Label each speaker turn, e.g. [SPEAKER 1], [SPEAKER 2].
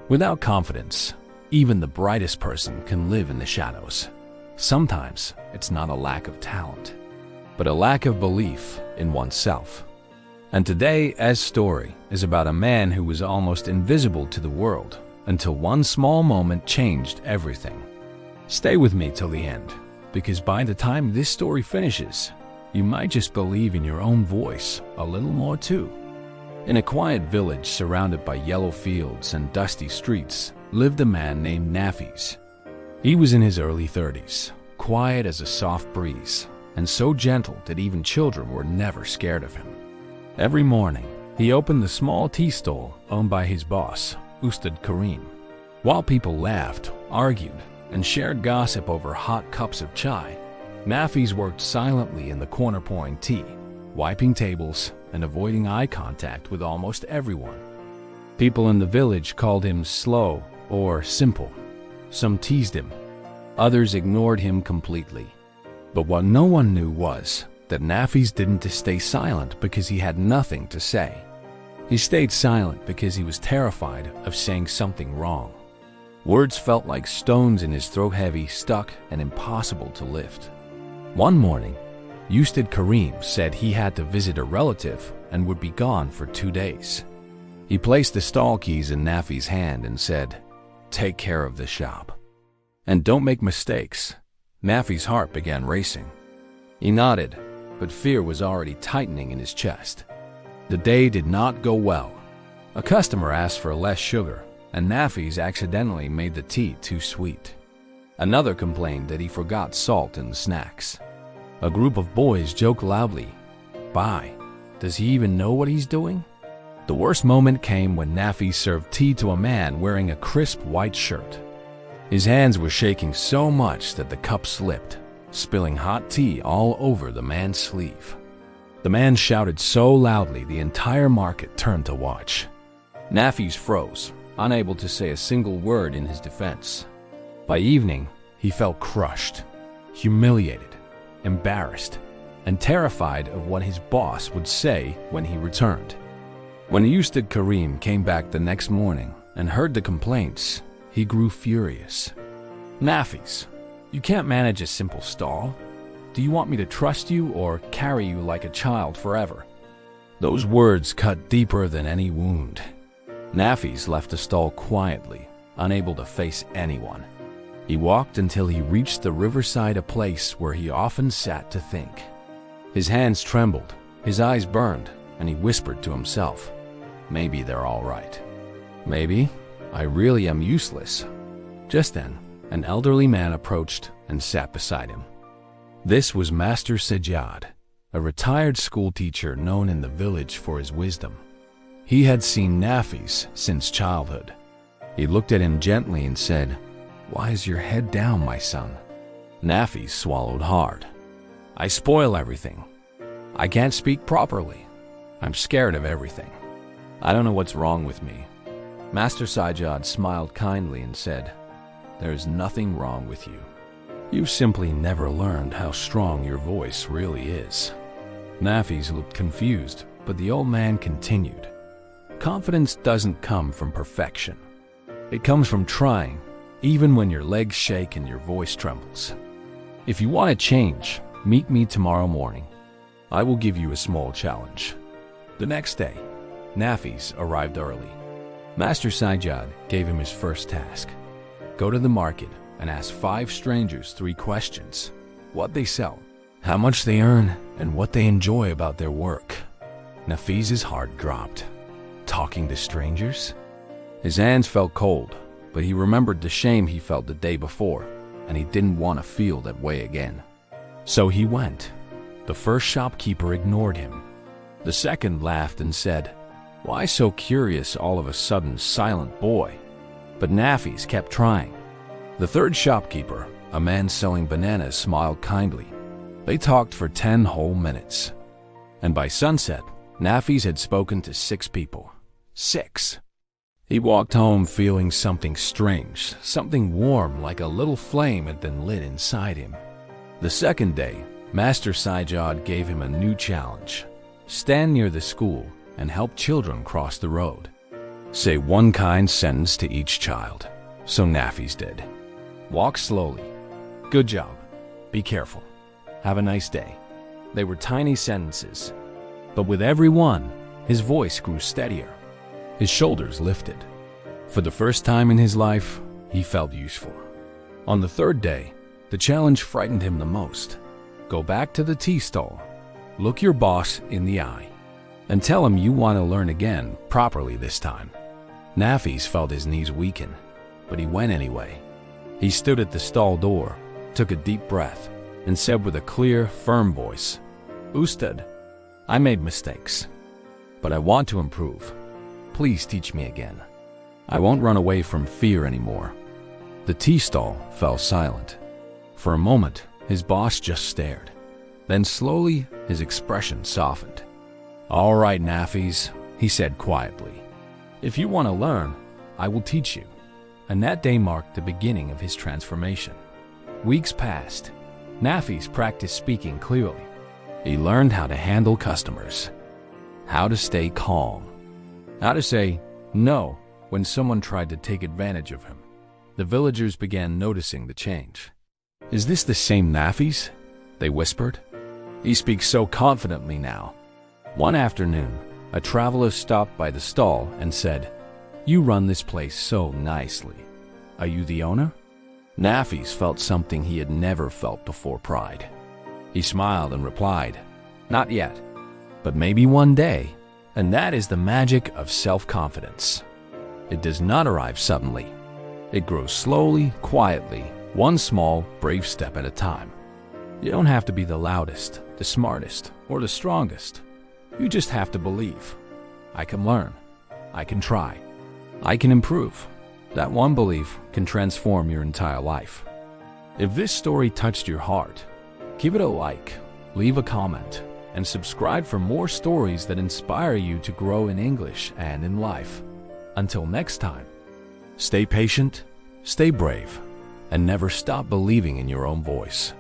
[SPEAKER 1] Without confidence, even the brightest person can live in the shadows. Sometimes it's not a lack of talent, but a lack of belief in oneself. And today's story is about a man who was almost invisible to the world until one small moment changed everything. Stay with me till the end, because by the time this story finishes, you might just believe in your own voice a little more too. In a quiet village surrounded by yellow fields and dusty streets lived a man named Nafees. He was in his early 30s, quiet as a soft breeze, and so gentle that even children were never scared of him. Every morning, he opened the small tea stall owned by his boss, Ustad Karim. While people laughed, argued, and shared gossip over hot cups of chai, Nafees worked silently in the corner pouring tea, wiping tables, and avoiding eye contact with almost everyone. People in the village called him slow or simple. Some teased him. Others ignored him completely. But what no one knew was that Nafees didn't stay silent because he had nothing to say. He stayed silent because he was terrified of saying something wrong. Words felt like stones in his throat, heavy, stuck, and impossible to lift. One morning, Ustad Karim said he had to visit a relative and would be gone for 2 days. He placed the stall keys in Nafees' hand and said, "Take care of the shop. And don't make mistakes." Nafees' heart began racing. He nodded, but fear was already tightening in his chest. The day did not go well. A customer asked for less sugar, and Nafees accidentally made the tea too sweet. Another complained that he forgot salt in the snacks. A group of boys joked loudly, "Bye, does he even know what he's doing?" The worst moment came when Nafees served tea to a man wearing a crisp white shirt. His hands were shaking so much that the cup slipped, spilling hot tea all over the man's sleeve. The man shouted so loudly the entire market turned to watch. Nafees froze, unable to say a single word in his defense. By evening, he felt crushed, humiliated, embarrassed, and terrified of what his boss would say when he returned. When Ustad Karim came back the next morning and heard the complaints, he grew furious. "Nafees, you can't manage a simple stall. Do you want me to trust you or carry you like a child forever?" Those words cut deeper than any wound. Nafees left the stall quietly, unable to face anyone. He walked until he reached the riverside, a place where he often sat to think. His hands trembled, his eyes burned, and he whispered to himself, "Maybe they're all right. Maybe I really am useless." Just then, an elderly man approached and sat beside him. This was Master Sajjad, a retired school teacher known in the village for his wisdom. He had seen Nafees since childhood. He looked at him gently and said, "Why is your head down, my son?" Nafees swallowed hard. "I spoil everything. I can't speak properly. I'm scared of everything. I don't know what's wrong with me." Master Sajjad smiled kindly and said, "There is nothing wrong with you. You've simply never learned how strong your voice really is." Nafees looked confused, but the old man continued, "Confidence doesn't come from perfection. It comes from trying, even when your legs shake and your voice trembles. If you want to change, meet me tomorrow morning. I will give you a small challenge." The next day, Nafees arrived early. Master Sajjad gave him his first task. Go to the market and ask 5 strangers 3 questions: what they sell, how much they earn, and what they enjoy about their work. Nafees' heart dropped. Talking to strangers? His hands felt cold, but he remembered the shame he felt the day before, and he didn't want to feel that way again. So he went. The first shopkeeper ignored him. The second laughed and said, "Why so curious all of a sudden, silent boy?" But Nafees kept trying. The third shopkeeper, a man selling bananas, smiled kindly. They talked for 10 whole minutes. And by sunset, Nafees had spoken to 6 people. 6! He walked home feeling something strange, something warm like a little flame had been lit inside him. The second day, Master Sajjad gave him a new challenge. Stand near the school and help children cross the road. Say one kind sentence to each child. So Nafees did. Walk slowly. Good job. Be careful. Have a nice day. They were tiny sentences, but with every one, his voice grew steadier. His shoulders lifted. For the first time in his life, he felt useful. On the third day, the challenge frightened him the most. Go back to the tea stall, look your boss in the eye, and tell him you want to learn again properly this time. Nafees felt his knees weaken, but he went anyway. He stood at the stall door, took a deep breath, and said with a clear, firm voice, "Ustad, I made mistakes, but I want to improve. Please teach me again. I won't run away from fear anymore." The tea stall fell silent. For a moment, his boss just stared. Then slowly, his expression softened. "All right, Nafees," he said quietly. "If you want to learn, I will teach you." And that day marked the beginning of his transformation. Weeks passed. Nafees practiced speaking clearly. He learned how to handle customers, how to stay calm, how to say no when someone tried to take advantage of him. The villagers began noticing the change. "Is this the same Nafees?" they whispered. "He speaks so confidently now." One afternoon, a traveler stopped by the stall and said, "You run this place so nicely. Are you the owner?" Nafees felt something he had never felt before: pride. He smiled and replied, "Not yet, but maybe one day." And that is the magic of self-confidence. It does not arrive suddenly. It grows slowly, quietly, one small, brave step at a time. You don't have to be the loudest, the smartest, or the strongest. You just have to believe. I can learn. I can try. I can improve. That one belief can transform your entire life. If this story touched your heart, give it a like, leave a comment, and subscribe for more stories that inspire you to grow in English and in life. Until next time, stay patient, stay brave, and never stop believing in your own voice.